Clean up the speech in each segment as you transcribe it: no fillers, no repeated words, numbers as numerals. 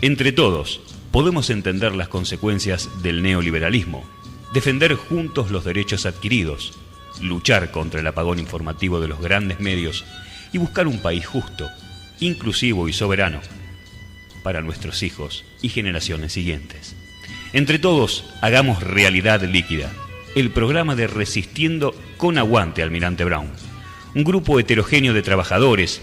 Entre todos, podemos entender las consecuencias del neoliberalismo, defender juntos los derechos adquiridos, luchar contra el apagón informativo de los grandes medios y buscar un país justo, inclusivo y soberano para nuestros hijos y generaciones siguientes. Entre todos, hagamos realidad líquida el programa de Resistiendo con Aguante, Almirante Brown. Un grupo heterogéneo de trabajadores,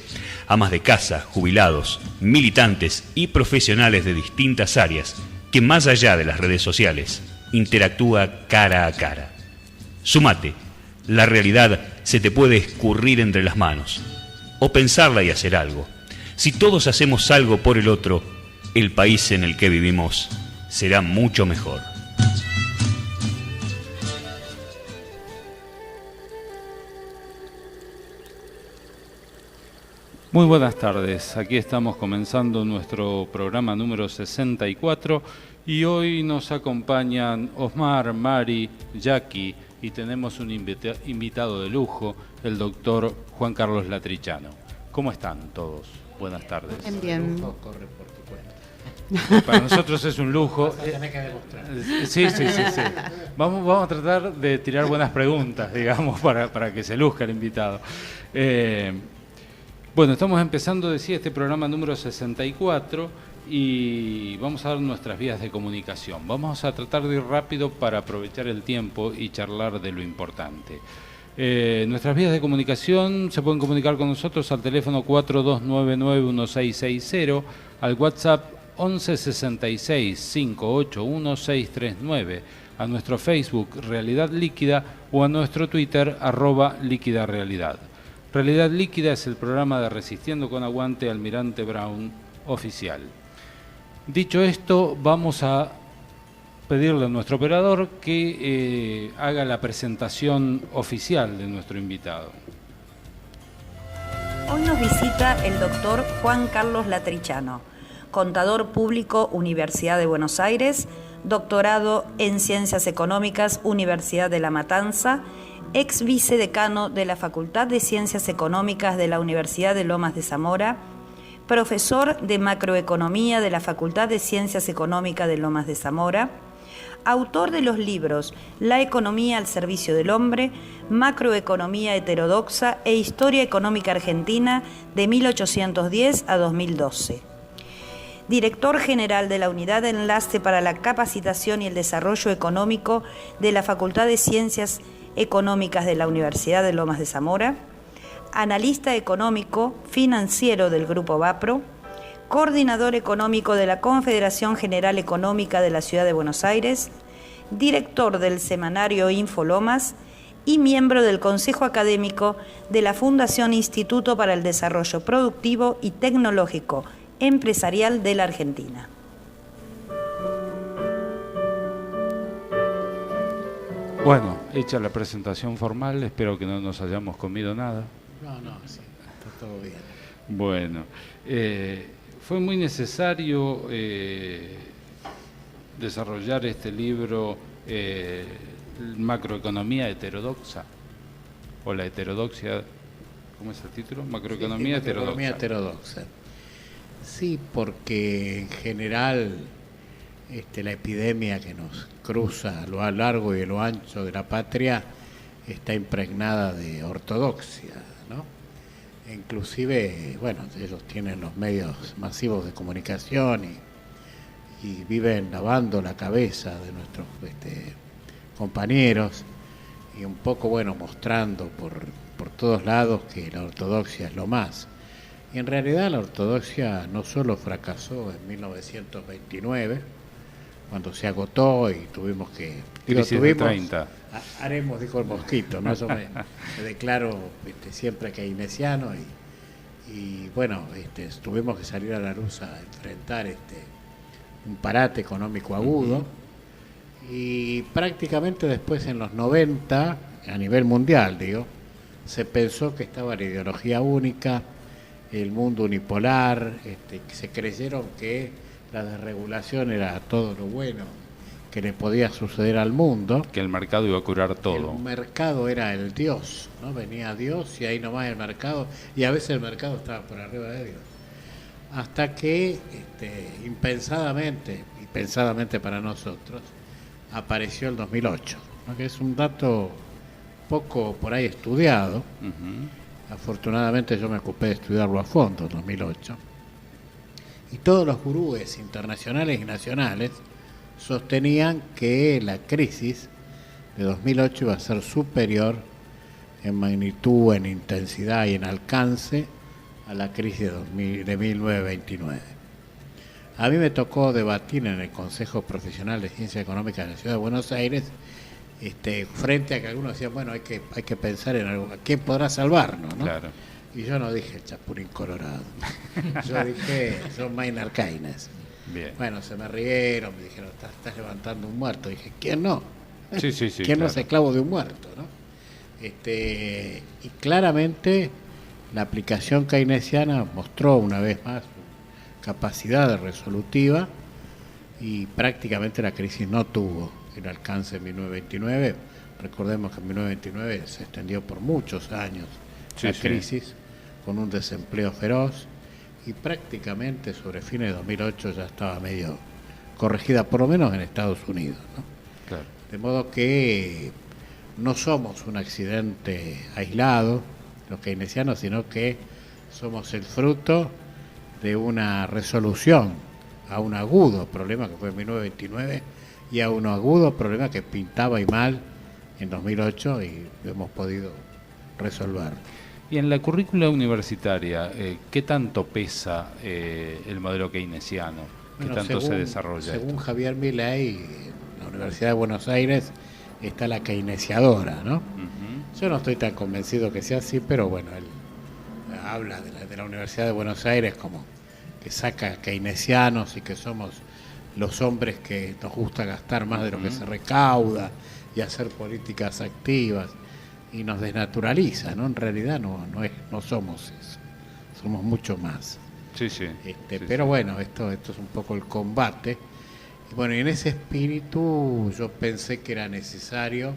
amas de casa, jubilados, militantes y profesionales de distintas áreas que, más allá de las redes sociales, interactúa cara a cara. Sumate, la realidad se te puede escurrir entre las manos, o pensarla y hacer algo. Si todos hacemos algo por el otro, el país en el que vivimos será mucho mejor. Muy buenas tardes, aquí estamos comenzando nuestro programa número 64 y hoy nos acompañan Osmar, Mari, Jackie y tenemos un invitado de lujo, el doctor Juan Carlos Latrichano. ¿Cómo están todos? Buenas tardes. Bien. El lujo corre por tu cuenta. Para nosotros es un lujo. Vas a tener que demostrar. Sí. Vamos a tratar de tirar buenas preguntas, digamos, para que se luzca el invitado. Bueno, estamos empezando, decía, este programa número 64 y vamos a dar nuestras vías de comunicación. Vamos a tratar de ir rápido para aprovechar el tiempo y charlar de lo importante. Nuestras vías de comunicación se pueden comunicar con nosotros al teléfono 4299-1660, al WhatsApp 1166-581-639, a nuestro Facebook Realidad Líquida o a nuestro Twitter @LíquidaRealidad. Realidad Líquida es el programa de Resistiendo con Aguante, Almirante Brown oficial. Dicho esto, vamos a pedirle a nuestro operador que haga la presentación oficial de nuestro invitado. Hoy nos visita el doctor Juan Carlos Latrichano, contador público, Universidad de Buenos Aires, doctorado en Ciencias Económicas, Universidad de La Matanza, ex vicedecano de la Facultad de Ciencias Económicas de la Universidad de Lomas de Zamora, profesor de Macroeconomía de la Facultad de Ciencias Económicas de Lomas de Zamora, autor de los libros La economía al servicio del hombre, Macroeconomía heterodoxa e Historia económica argentina de 1810 a 2012. Director general de la Unidad de Enlace para la Capacitación y el Desarrollo Económico de la Facultad de Ciencias Económicas de la Universidad de Lomas de Zamora, analista económico financiero del Grupo Vapro, coordinador económico de la Confederación General Económica de la Ciudad de Buenos Aires, director del semanario Infolomas y miembro del Consejo Académico de la Fundación Instituto para el Desarrollo Productivo y Tecnológico Empresarial de la Argentina. Bueno, hecha la presentación formal, espero que no nos hayamos comido nada. No, sí, está todo bien. Bueno, fue muy necesario desarrollar este libro, Macroeconomía heterodoxa, o la heterodoxia, ¿cómo es el título? Macroeconomía heterodoxa. Macroeconomía heterodoxa. Sí, porque en general la epidemia que nos cruza a lo largo y a lo ancho de la patria está impregnada de ortodoxia, ¿no? Inclusive, bueno, ellos tienen los medios masivos de comunicación y viven lavando la cabeza de nuestros compañeros y un poco, bueno, mostrando por todos lados que la ortodoxia es lo más. Y en realidad la ortodoxia no solo fracasó en 1929, cuando se agotó y tuvimos que... Crisis de 30. Haremos, dijo el mosquito, ¿no? Yo me declaro siempre keynesiano y bueno, tuvimos que salir a la luz a enfrentar un parate económico agudo y prácticamente después en los 90, a nivel mundial, se pensó que estaba la ideología única, el mundo unipolar, se creyeron que la desregulación era todo lo bueno que le podía suceder al mundo. Que el mercado iba a curar todo. El mercado era el Dios, ¿no? Venía Dios y ahí nomás el mercado, y a veces el mercado estaba por arriba de Dios. hasta que impensadamente, y pensadamente para nosotros, apareció el 2008, ¿no? Que es un dato poco por ahí estudiado. Afortunadamente yo me ocupé de estudiarlo a fondo, 2008. Y todos los gurúes internacionales y nacionales sostenían que la crisis de 2008 iba a ser superior en magnitud, en intensidad y en alcance a la crisis de 1929. A mí me tocó debatir en el Consejo Profesional de Ciencia Económica de la Ciudad de Buenos Aires, frente a que algunos decían, bueno, hay que pensar en algo, ¿quién podrá salvarnos, no? Claro. Y yo no dije el Chapulín Colorado, yo dije John Maynard Keynes. Bien. Bueno, se me rieron, me dijeron, estás levantando un muerto. Dije, ¿quién no? Sí, ¿Quién no es esclavo de un muerto, no? Y claramente la aplicación keynesiana mostró una vez más su capacidad resolutiva y prácticamente la crisis no tuvo el alcance en 1929. Recordemos que en 1929 se extendió por muchos años la crisis, con un desempleo feroz, y prácticamente sobre fines de 2008 ya estaba medio corregida, por lo menos en Estados Unidos, ¿no? Claro. De modo que no somos un accidente aislado, los keynesianos, sino que somos el fruto de una resolución a un agudo problema que fue en 1929 y a un agudo problema que pintaba y mal en 2008 y hemos podido resolver. Y en la currícula universitaria, ¿qué tanto pesa el modelo keynesiano? ¿Qué tanto se desarrolla? Según Javier Milei, en la Universidad de Buenos Aires está la keynesiadora, ¿no? Yo no estoy tan convencido que sea así, pero bueno, él habla de la Universidad de Buenos Aires como que saca keynesianos y que somos los hombres que nos gusta gastar más de lo que se recauda y hacer políticas activas, y nos desnaturaliza, ¿no? En realidad no somos eso, somos mucho más. Pero bueno, esto es un poco el combate. Y bueno, y en ese espíritu yo pensé que era necesario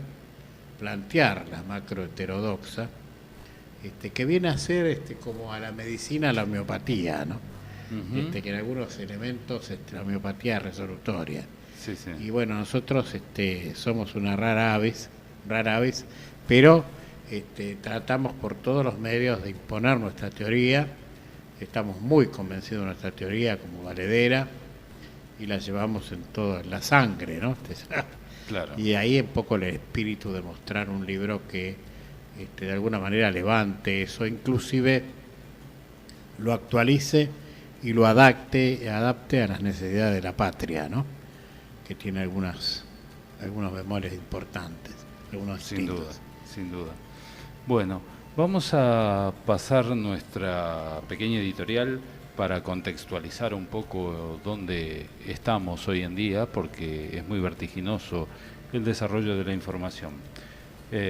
plantear la macro heterodoxa, que viene a ser como a la medicina, a la homeopatía, ¿no? Que en algunos elementos la homeopatía es resolutoria. Y bueno, nosotros somos una rara avis, pero tratamos por todos los medios de imponer nuestra teoría. Estamos muy convencidos de nuestra teoría como valedera y la llevamos en la sangre, ¿no? Claro. Y ahí un poco el espíritu de mostrar un libro que de alguna manera levante eso, inclusive lo actualice y lo adapte a las necesidades de la patria, ¿no? Que tiene algunos memorias importantes, algunos sin distintos. Sin duda. Bueno, vamos a pasar nuestra pequeña editorial para contextualizar un poco dónde estamos hoy en día, porque es muy vertiginoso el desarrollo de la información.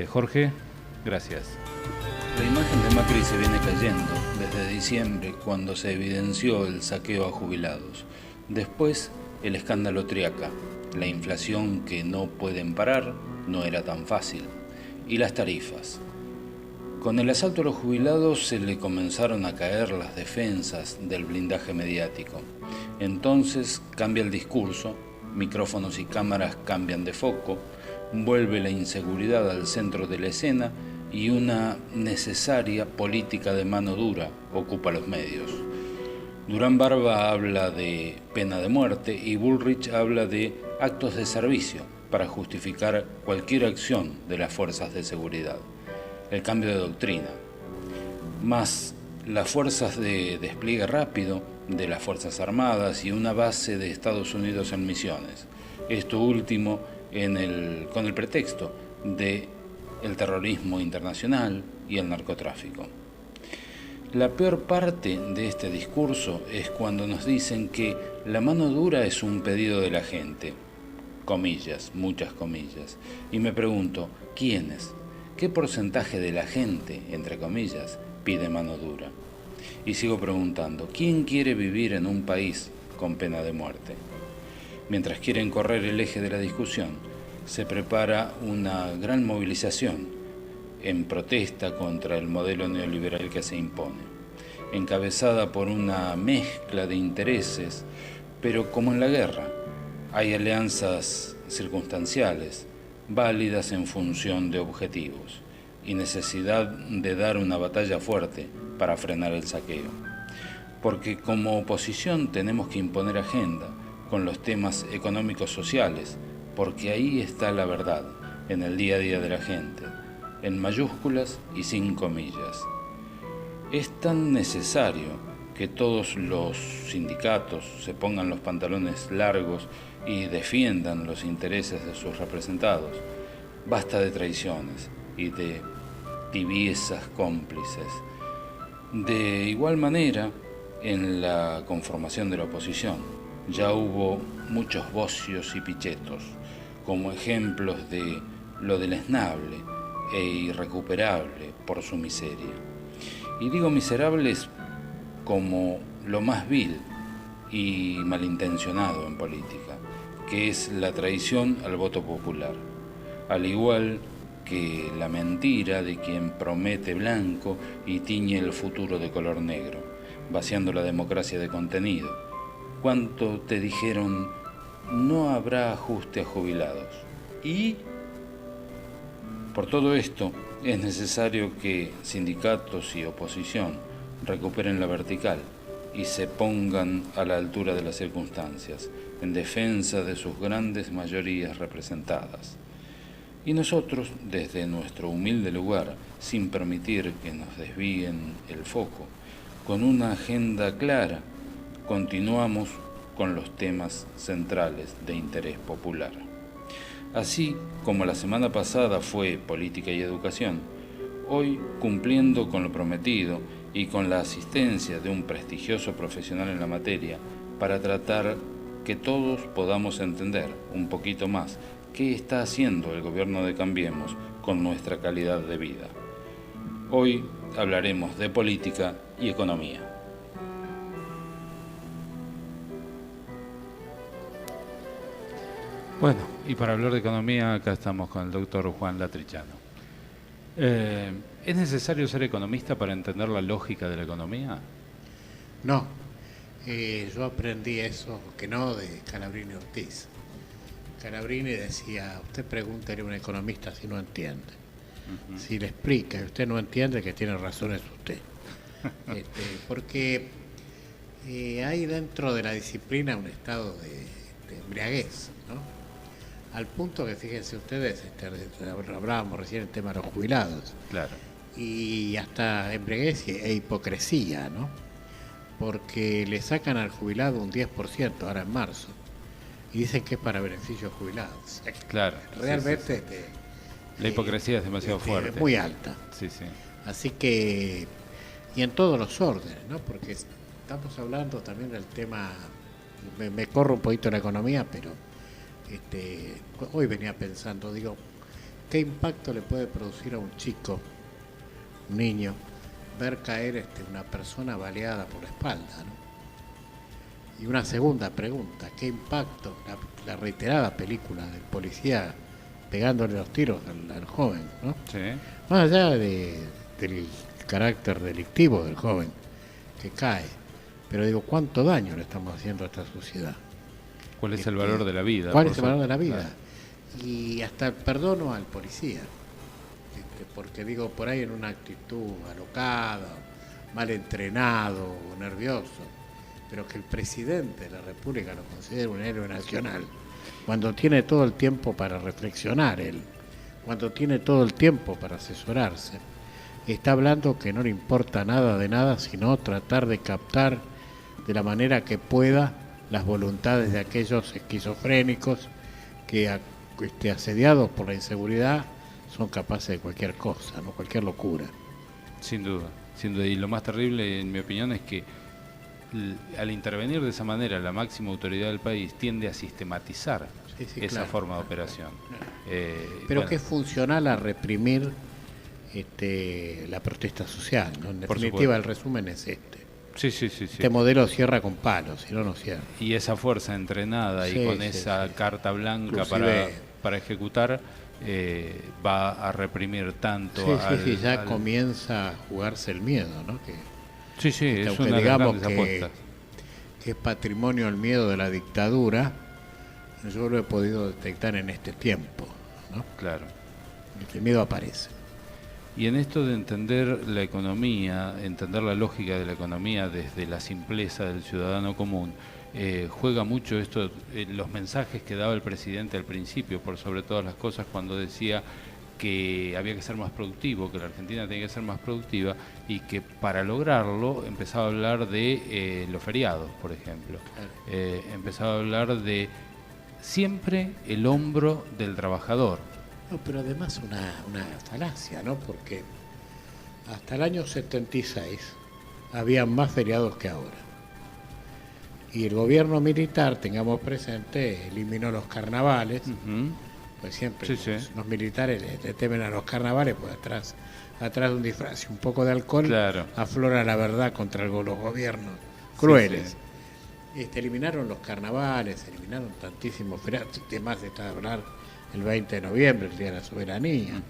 Jorge, gracias. La imagen de Macri se viene cayendo desde diciembre, cuando se evidenció el saqueo a jubilados. Después, el escándalo Triaca, la inflación que no pueden parar, no era tan fácil, y las tarifas. Con el asalto a los jubilados se le comenzaron a caer las defensas del blindaje mediático. Entonces cambia el discurso, micrófonos y cámaras cambian de foco, vuelve la inseguridad al centro de la escena y una necesaria política de mano dura ocupa los medios. Durán Barba habla de pena de muerte y Bullrich habla de actos de servicio para justificar cualquier acción de las fuerzas de seguridad. El cambio de doctrina, más las fuerzas de despliegue rápido de las Fuerzas Armadas y una base de Estados Unidos en Misiones. Esto último con el pretexto de el terrorismo internacional y el narcotráfico. La peor parte de este discurso es cuando nos dicen que la mano dura es un pedido de la gente, comillas, muchas comillas, y me pregunto, ¿quiénes? ¿Qué porcentaje de la gente, entre comillas, pide mano dura? Y sigo preguntando, ¿quién quiere vivir en un país con pena de muerte? Mientras quieren correr el eje de la discusión, se prepara una gran movilización en protesta contra el modelo neoliberal que se impone. encabezada por una mezcla de intereses, pero como en la guerra, hay alianzas circunstanciales, válidas en función de objetivos, y necesidad de dar una batalla fuerte para frenar el saqueo. Porque como oposición tenemos que imponer agenda con los temas económicos sociales, porque ahí está la verdad, en el día a día de la gente, en mayúsculas y sin comillas. Es tan necesario que todos los sindicatos se pongan los pantalones largos y defiendan los intereses de sus representados. Basta de traiciones y de tibiezas cómplices. De igual manera, en la conformación de la oposición ya hubo muchos bocios y pichetos, como ejemplos de lo deleznable e irrecuperable por su miseria. Y digo miserables como lo más vil y malintencionado en política, que es la traición al voto popular, al igual que la mentira de quien promete blanco y tiñe el futuro de color negro, vaciando la democracia de contenido. ¿Cuánto te dijeron no habrá ajuste a jubilados? Y por todo esto es necesario que sindicatos y oposición recuperen la vertical y se pongan a la altura de las circunstancias, en defensa de sus grandes mayorías representadas. Y nosotros, desde nuestro humilde lugar, sin permitir que nos desvíen el foco, con una agenda clara, continuamos con los temas centrales de interés popular. Así como la semana pasada fue política y educación, hoy, cumpliendo con lo prometido y con la asistencia de un prestigioso profesional en la materia, para tratar que todos podamos entender un poquito más qué está haciendo el gobierno de Cambiemos con nuestra calidad de vida. Hoy hablaremos de política y economía. Bueno, y para hablar de economía, acá estamos con el doctor Juan Latrichano. ¿Es necesario ser economista para entender la lógica de la economía? No, yo aprendí eso, que no, de Calabrini Ortiz. Calabrini decía, usted pregúntele a un economista si no entiende. Si le explica y usted no entiende, que tiene razón es usted. Porque hay dentro de la disciplina un estado de embriaguez, ¿no? Al punto que, fíjense ustedes, hablábamos recién el tema de los jubilados. Claro. Y hasta embriaguez e hipocresía, ¿no? Porque le sacan al jubilado un 10% ahora en marzo y dicen que es para beneficios jubilados. Claro. Realmente sí. La hipocresía es demasiado fuerte. Es muy alta. Sí, sí. Así que, y en todos los órdenes, ¿no? Porque estamos hablando también del tema, me corro un poquito la economía, pero hoy venía pensando, digo, ¿qué impacto le puede producir a un chico, un niño, ver caer una persona baleada por la espalda, ¿no? Y una segunda pregunta, ¿qué impacto la reiterada película del policía pegándole los tiros al joven, ¿no? Sí. Más allá del carácter delictivo del joven que cae, pero digo, ¿cuánto daño le estamos haciendo a esta sociedad? ¿Cuál es el valor de la vida? ¿Cuál es el valor de la vida? Y hasta el perdono al policía, porque digo, por ahí en una actitud alocada, mal entrenado, nervioso, pero que el presidente de la República lo considere un héroe nacional, cuando tiene todo el tiempo para reflexionar él, cuando tiene todo el tiempo para asesorarse, está hablando que no le importa nada de nada, sino tratar de captar de la manera que pueda las voluntades de aquellos esquizofrénicos que, asediados por la inseguridad, son capaces de cualquier cosa, ¿no? Cualquier locura. Sin duda, sin duda. Y lo más terrible, en mi opinión, es que al intervenir de esa manera, la máxima autoridad del país tiende a sistematizar esa forma de operación. Pero bueno, que es funcional a reprimir la protesta social, ¿no? En definitiva, el resumen es este. Sí. Este modelo cierra con palos, si no, no cierra. Y esa fuerza entrenada y con esa carta blanca para ejecutar va a reprimir tanto ya comienza a jugarse el miedo, ¿no? Que Sí, es aunque una de las digamos grandes apuestas. que es patrimonio el miedo de la dictadura, yo lo he podido detectar en este tiempo, ¿no? Claro. El miedo aparece. Y en esto de entender la economía, entender la lógica de la economía desde la simpleza del ciudadano común, juega mucho esto, los mensajes que daba el presidente al principio, por sobre todas las cosas, cuando decía que había que ser más productivo, que la Argentina tenía que ser más productiva y que para lograrlo empezaba a hablar de los feriados, por ejemplo. Empezaba a hablar de siempre el hombro del trabajador. No, pero además una falacia, ¿no? Porque hasta el año 76 había más feriados que ahora. Y el gobierno militar, tengamos presente, eliminó los carnavales. Pues siempre los militares le temen a los carnavales, pues atrás de un disfraz y un poco de alcohol, claro, aflora la verdad contra los gobiernos crueles. Eliminaron los carnavales, eliminaron tantísimos feriados, además de hablar el 20 de noviembre, el Día de la Soberanía,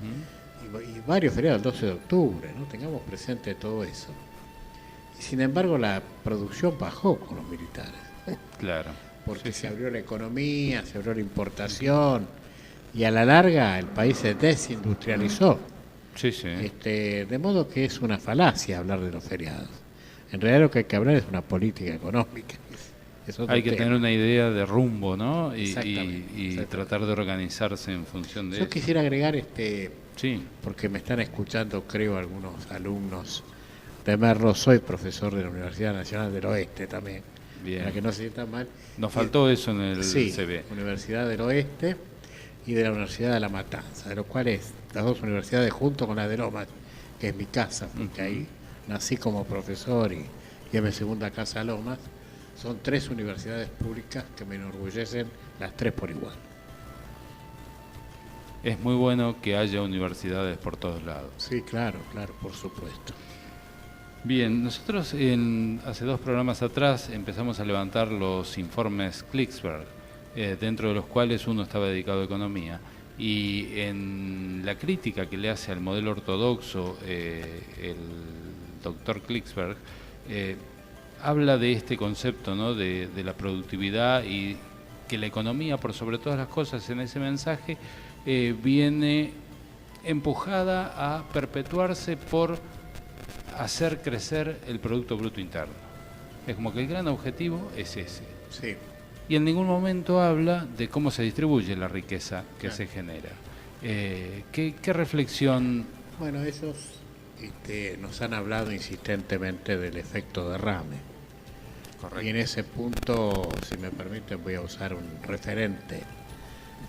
y varios feriados, el 12 de octubre, ¿no? Tengamos presente todo eso. Y sin embargo la producción bajó con los militares. Claro. Porque se abrió la economía, se abrió la importación, y a la larga el país se desindustrializó. De modo que es una falacia hablar de los feriados. En realidad lo que hay que hablar es una política económica. Hay que tener una idea de rumbo, ¿no? Y tratar de organizarse en función de eso. Yo quisiera agregar, porque me están escuchando, creo, algunos alumnos de Merlo. Soy profesor de la Universidad Nacional del Oeste también. Bien. Para que no se sientan mal. Nos faltó eso en el CV. Universidad del Oeste y de la Universidad de La Matanza, de los cuales las dos universidades junto con la de Lomas, que es mi casa, porque ahí nací como profesor y es mi segunda casa Lomas. Son 3 universidades públicas que me enorgullecen, las 3 por igual. Es muy bueno que haya universidades por todos lados. Sí, claro, por supuesto. Bien, nosotros hace 2 programas atrás empezamos a levantar los informes Klicksberg, dentro de los cuales uno estaba dedicado a economía. Y en la crítica que le hace al modelo ortodoxo el doctor Klicksberg, habla de este concepto, ¿no? de la productividad, y que la economía, por sobre todas las cosas, en ese mensaje viene empujada a perpetuarse por hacer crecer el Producto Bruto Interno. Es como que el gran objetivo es ese. Sí. Y en ningún momento habla de cómo se distribuye la riqueza que se genera. ¿Qué reflexión? Bueno, ellos nos han hablado insistentemente del efecto derrame. Correcto. Y en ese punto, si me permiten, voy a usar un referente,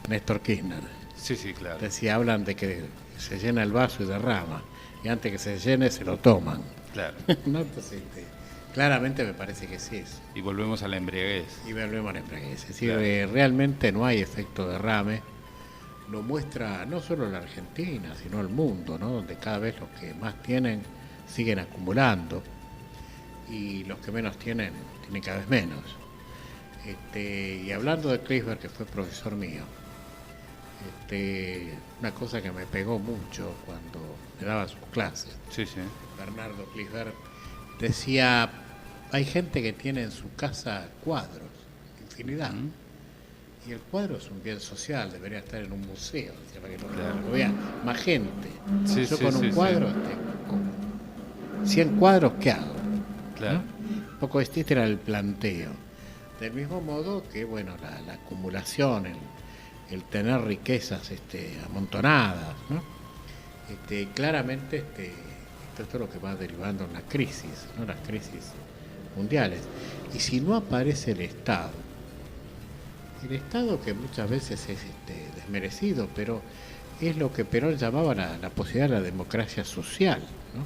Néstor Kirchner. Sí, claro. Decía, hablan de que se llena el vaso y derrama, y antes que se llene se lo toman. Claro. ¿No? Entonces, claramente me parece que sí es. Y volvemos a la embriaguez. Es decir, realmente no hay efecto derrame. Lo muestra no solo la Argentina, sino el mundo, ¿no? Donde cada vez los que más tienen siguen acumulando y los que menos tienen cada vez menos. Y hablando de Klicksberg, que fue profesor mío, una cosa que me pegó mucho cuando me daba sus clases, Bernardo Klicksberg decía, hay gente que tiene en su casa cuadros, infinidad. Y el cuadro es un bien social, debería estar en un museo, decía, para que lo vea más gente. Yo con un cuadro, con 100 cuadros, ¿qué hago? Claro. ¿No? Un poco este era el planteo. Del mismo modo que, bueno, la acumulación, el tener riquezas amontonadas, ¿no? Claramente esto es lo que va derivando en la crisis, ¿no? Las crisis mundiales. Y si no aparece el Estado que muchas veces es desmerecido, pero es lo que Perón llamaba la posibilidad de la democracia social, ¿no?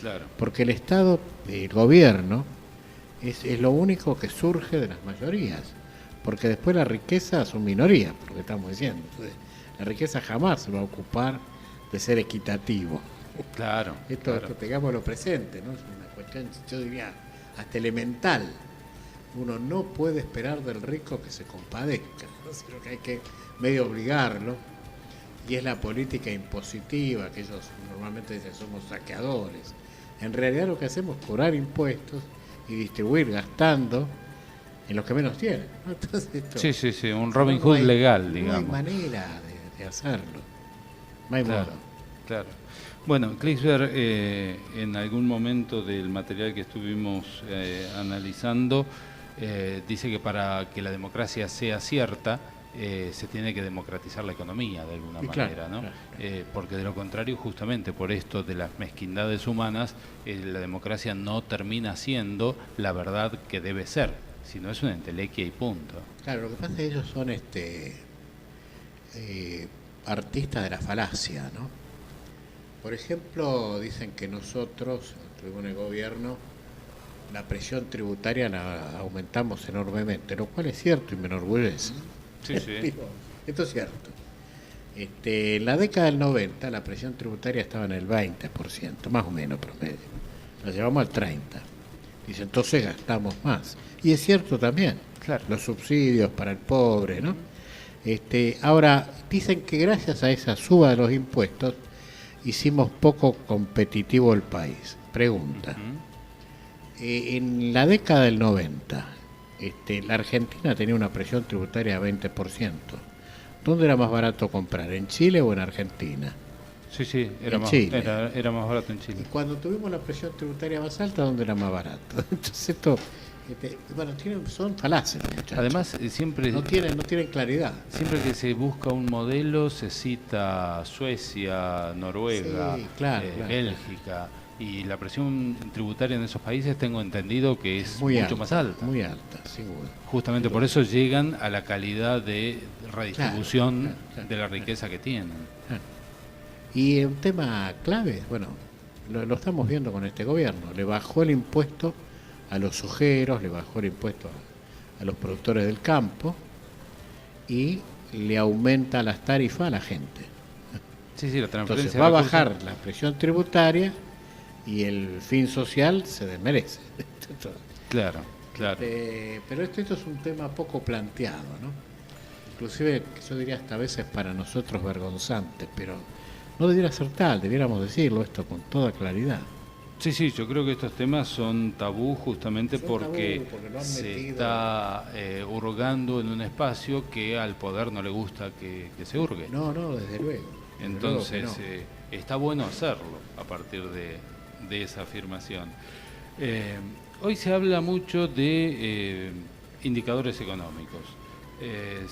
Claro. Porque el Estado, el gobierno, es lo único que surge de las mayorías, porque después la riqueza son minorías, por lo que estamos diciendo. Entonces, la riqueza jamás se va a ocupar de ser equitativo. Claro. Esto tengámoslo presente, ¿no? Es una cuestión, yo diría, hasta elemental. Uno no puede esperar del rico que se compadezca, ¿no? Sino que hay que medio obligarlo, y es la política impositiva, que ellos normalmente dicen somos saqueadores. En realidad lo que hacemos es cobrar impuestos y distribuir gastando en los que menos tienen, ¿no? Entonces esto, Sí, un Robin Hood legal, digamos. No hay manera de hacerlo. No hay modo. Claro. Bueno, Klicksberg, en algún momento del material que estuvimos analizando, dice que para que la democracia sea cierta, se tiene que democratizar la economía de alguna manera, ¿no? Claro. Porque de lo contrario, justamente por esto de las mezquindades humanas, la democracia no termina siendo la verdad que debe ser, sino es una entelequia y punto. Claro, lo que pasa es que ellos son artistas de la falacia, ¿no? Por ejemplo, dicen que nosotros, tuvimos en el gobierno, la presión tributaria la aumentamos enormemente, lo cual es cierto y me enorgullece. Sí. Esto es cierto. En la década del 90 la presión tributaria estaba en el 20%, más o menos promedio. La llevamos al 30%. Dice, entonces gastamos más. Y es cierto también. Claro. Los subsidios para el pobre, ¿no? Ahora, dicen que gracias a esa suba de los impuestos hicimos poco competitivo el país. Pregunta. En la década del 90, la Argentina tenía una presión tributaria de 20%. ¿Dónde era más barato comprar? ¿En Chile o en Argentina? Sí, era más barato en Chile. Y cuando tuvimos la presión tributaria más alta, ¿dónde era más barato? Entonces esto, son falaces, muchachos. Además, siempre no tienen claridad. Siempre que se busca un modelo, se cita Suecia, Noruega, claro. Bélgica. Y la presión tributaria en esos países tengo entendido que es mucho más alta. Muy alta, seguro. Justamente por eso llegan a la calidad de redistribución de la riqueza que tienen. Y un tema clave, bueno, lo estamos viendo con este gobierno. Le bajó el impuesto a los ojeros, le bajó el impuesto a los productores del campo y le aumenta las tarifas a la gente. Sí, la transferencia. Entonces va a bajar la presión tributaria y el fin social se desmerece. Claro. Pero esto es un tema poco planteado, ¿no? Inclusive, yo diría hasta a veces para nosotros vergonzante, pero no debiera ser tal, debiéramos decirlo esto con toda claridad. Sí, yo creo que estos temas son tabú justamente porque se está hurgando en un espacio que al poder no le gusta que se hurgue. No, desde luego. Entonces, está bueno hacerlo a partir de esa afirmación. Hoy se habla mucho de indicadores económicos.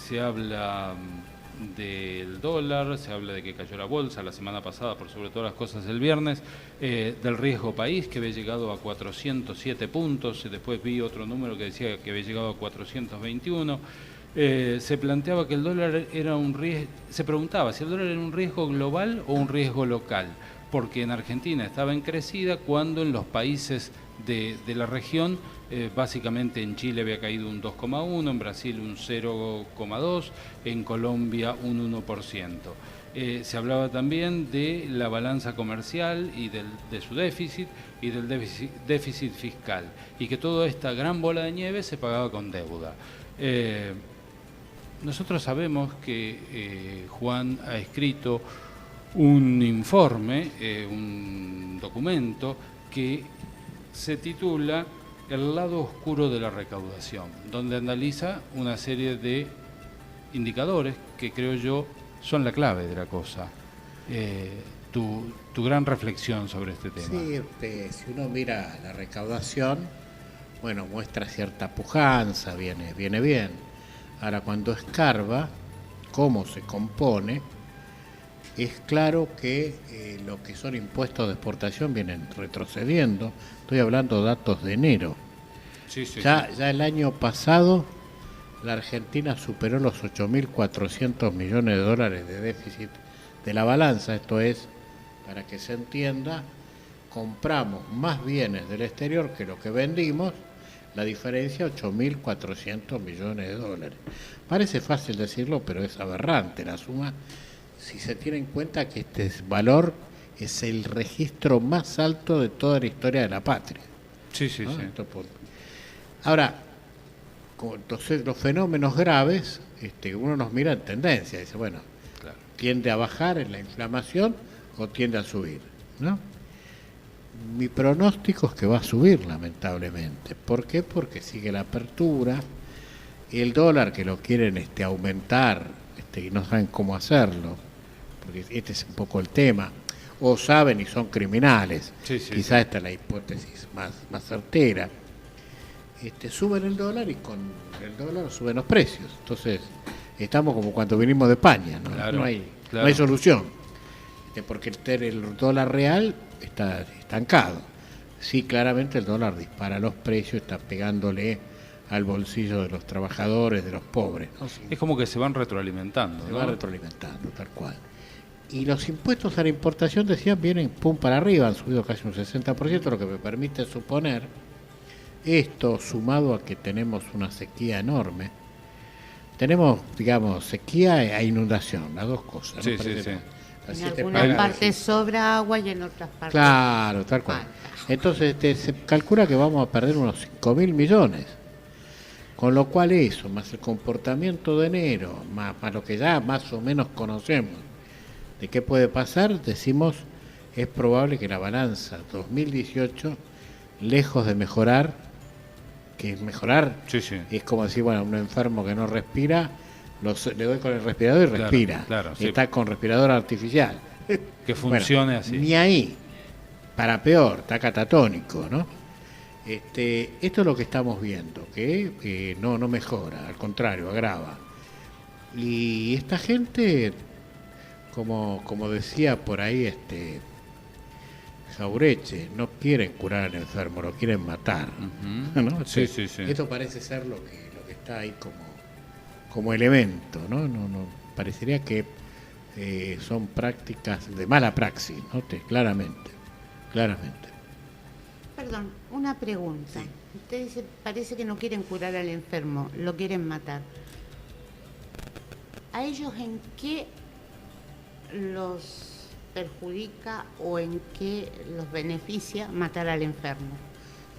Se habla del dólar, se habla de que cayó la bolsa la semana pasada, por sobre todas las cosas el viernes, del riesgo país, que había llegado a 407 puntos, y después vi otro número que decía que había llegado a 421. Se planteaba que el dólar era un riesgo, se preguntaba si el dólar era un riesgo global o un riesgo local, porque en Argentina estaba en crecida cuando en los países de la región, básicamente en Chile había caído un 2,1, en Brasil un 0,2, en Colombia un 1%. Se hablaba también de la balanza comercial y de su déficit y del déficit fiscal, y que toda esta gran bola de nieve se pagaba con deuda. Nosotros sabemos que Juan ha escrito un informe, un documento que se titula El lado oscuro de la recaudación, donde analiza una serie de indicadores que creo yo son la clave de la cosa. Tu gran reflexión sobre este tema. Sí, si uno mira la recaudación, bueno, muestra cierta pujanza, viene bien. Ahora, cuando escarba cómo se compone, es claro que lo que son impuestos de exportación vienen retrocediendo. Estoy hablando de datos de enero. Ya el año pasado la Argentina superó los 8.400 millones de dólares de déficit de la balanza. Esto es, para que se entienda, compramos más bienes del exterior que lo que vendimos. La diferencia, 8.400 millones de dólares. Parece fácil decirlo, pero es aberrante la suma, si se tiene en cuenta que este valor es el registro más alto de toda la historia de la patria. Sí. Ahora, entonces los fenómenos graves, uno nos mira en tendencia, dice, bueno, claro, tiende a bajar en la inflamación o tiende a subir, ¿no? Mi pronóstico es que va a subir, lamentablemente. ¿Por qué? Porque sigue la apertura. El dólar que lo quieren aumentar y no saben cómo hacerlo, porque este es un poco el tema. O saben y son criminales. Sí, Quizás esta es la hipótesis más certera. Suben el dólar y con el dólar suben los precios. Entonces, estamos como cuando vinimos de España, ¿no? Claro, no hay solución. Porque el dólar real está estancado. Sí, claramente el dólar dispara los precios, está pegándole al bolsillo de los trabajadores, de los pobres, ¿no? Sí. Es como que se van retroalimentando. Se ¿no? va retroalimentando, tal cual. Y los impuestos a la importación, decían, vienen pum para arriba, han subido casi un 60%, lo que me permite suponer, esto sumado a que tenemos una sequía enorme, tenemos, digamos, sequía e inundación, las dos cosas. Sí, ¿no? sí, sí. En algunas partes sobra agua y en otras partes... Claro, tal cual. Entonces se calcula que vamos a perder unos 5.000 millones. Con lo cual eso, más el comportamiento de enero, más lo que ya más o menos conocemos de qué puede pasar, decimos, es probable que la balanza 2018, lejos de mejorar, que mejorar es como decir, bueno, un enfermo que no respira, le doy con el respirador y respira. Claro, está con respirador artificial. Que funcione así. Ni ahí, para peor, está catatónico, ¿no? Esto es lo que estamos viendo, que no mejora, al contrario, agrava. Y esta gente, como decía por ahí Jaureche, no quieren curar al enfermo, lo quieren matar. Uh-huh. ¿No? Sí. Esto parece ser lo que está ahí como elemento, ¿no? No parecería que son prácticas de mala praxis, ¿no? Claramente. Perdón, una pregunta. Sí. Usted dice, parece que no quieren curar al enfermo, lo quieren matar. ¿A ellos en qué los perjudica o en qué los beneficia matar al enfermo?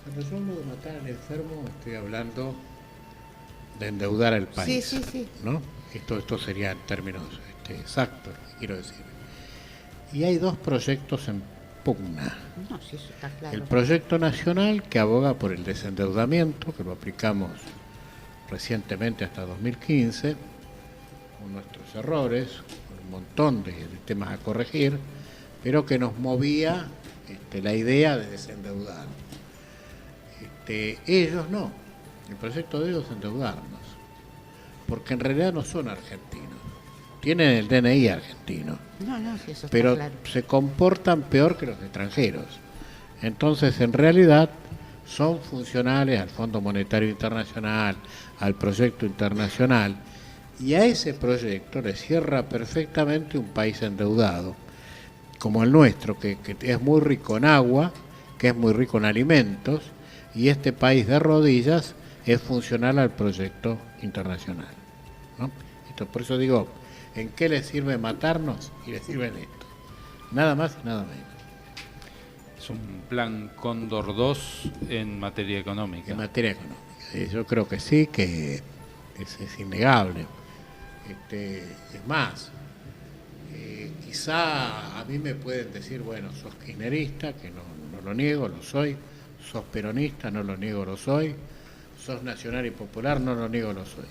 Cuando yo hablo de matar al enfermo, estoy hablando de endeudar al país. Sí. ¿No? Esto sería en términos exactos, quiero decir. Y hay dos proyectos en pugna. No, sí, eso está claro. El proyecto nacional, que aboga por el desendeudamiento, que lo aplicamos recientemente hasta 2015, con nuestros errores, con un montón de temas a corregir, pero que nos movía la idea de desendeudar. Ellos no. El proyecto de ellos es endeudarnos, porque en realidad no son argentinos. Tienen el DNI argentino, No, sí, eso pero está claro. se comportan peor que los extranjeros. Entonces, en realidad, son funcionales al Fondo Monetario Internacional, al proyecto internacional, y a ese proyecto le cierra perfectamente un país endeudado, como el nuestro, que es muy rico en agua, que es muy rico en alimentos, y este país de rodillas es funcional al proyecto internacional, ¿no? Por eso digo, ¿en qué les sirve matarnos? Y les sirve en esto. Nada más y nada menos. Es un plan Cóndor 2 en materia económica. En materia económica. Yo creo que sí, que es innegable. Es más, quizá a mí me pueden decir, bueno, sos kirchnerista, que no lo niego, lo soy. Sos peronista, no lo niego, lo soy. Sos nacional y popular, no lo niego, lo soy.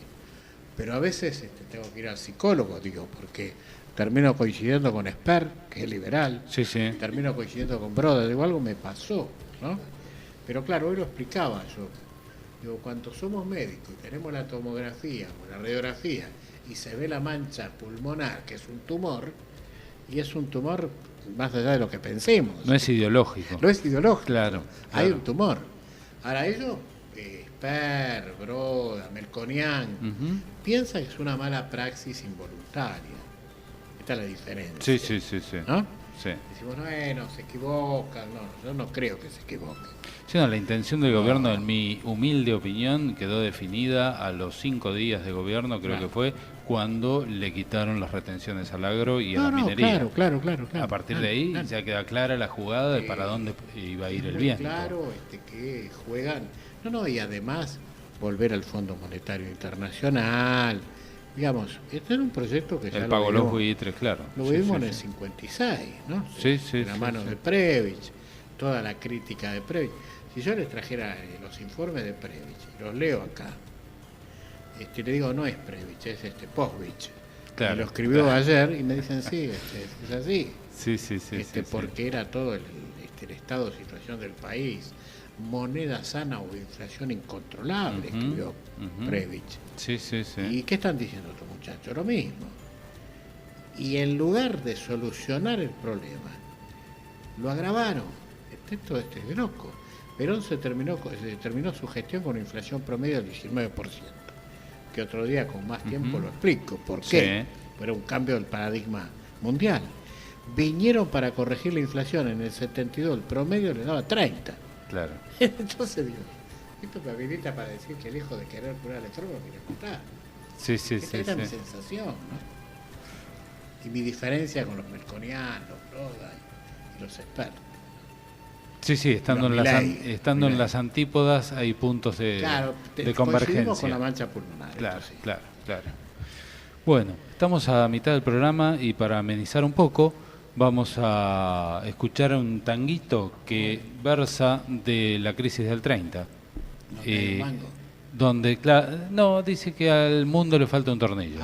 Pero a veces tengo que ir al psicólogo, porque termino coincidiendo con Esper, que es liberal, Sí. termino coincidiendo con Broder, digo, algo me pasó, ¿no? Pero claro, hoy lo explicaba yo. Digo, cuando somos médicos y tenemos la tomografía o la radiografía y se ve la mancha pulmonar, que es un tumor, y es un tumor más allá de lo que pensemos. No es ideológico. No es ideológico. Claro. Hay un tumor. Ahora ellos, Esper, Broda, Melconian, piensan que es una mala praxis involuntaria. Esta es la diferencia. Sí. ¿No? Sí. Decimos, no, se equivocan. No, yo no creo que se equivoquen. Sí, no, la intención del gobierno, en mi humilde opinión, quedó definida a los 5 días de gobierno, creo que fue, cuando le quitaron las retenciones al agro y a la minería. Claro. A partir de ahí ya queda clara la jugada de para dónde iba a ir el viento. Claro, que juegan. Y además volver al Fondo Monetario Internacional. Digamos, este era un proyecto que ya el pago de los vimos, buitres, claro. Lo vimos en el 56, ¿no? Sí. En la mano de Previch. toda la crítica de Previch. Si yo les trajera los informes de Previch, los leo acá, le digo, no es Previch, es Posvich. Claro, lo escribió claro. ayer y me dicen, sí, es así. Sí, porque era todo el estado de situación del país, moneda sana o inflación incontrolable, escribió Previch. Sí. ¿Y qué están diciendo estos muchachos? Lo mismo. Y en lugar de solucionar el problema, lo agravaron. Esto es de loco. Perón se terminó su gestión con una inflación promedio del 19%. Que otro día con más tiempo lo explico. ¿Por qué? Era un cambio del paradigma mundial. Vinieron para corregir la inflación en el 72, el promedio le daba 30. Claro. Entonces digo, esto me habilita para decir que el hijo de querer curar la reforma quiere matar. Sí. Esta era mi sensación, ¿no? Y mi diferencia con los melconianos, Roda y los expertos. Sí, estando, en las antípodas hay puntos de convergencia. Con la mancha pulmonar. Claro. Bueno, estamos a mitad del programa y para amenizar un poco vamos a escuchar un tanguito que versa de la crisis del 30. No, donde, no, dice que al mundo le falta un tornillo.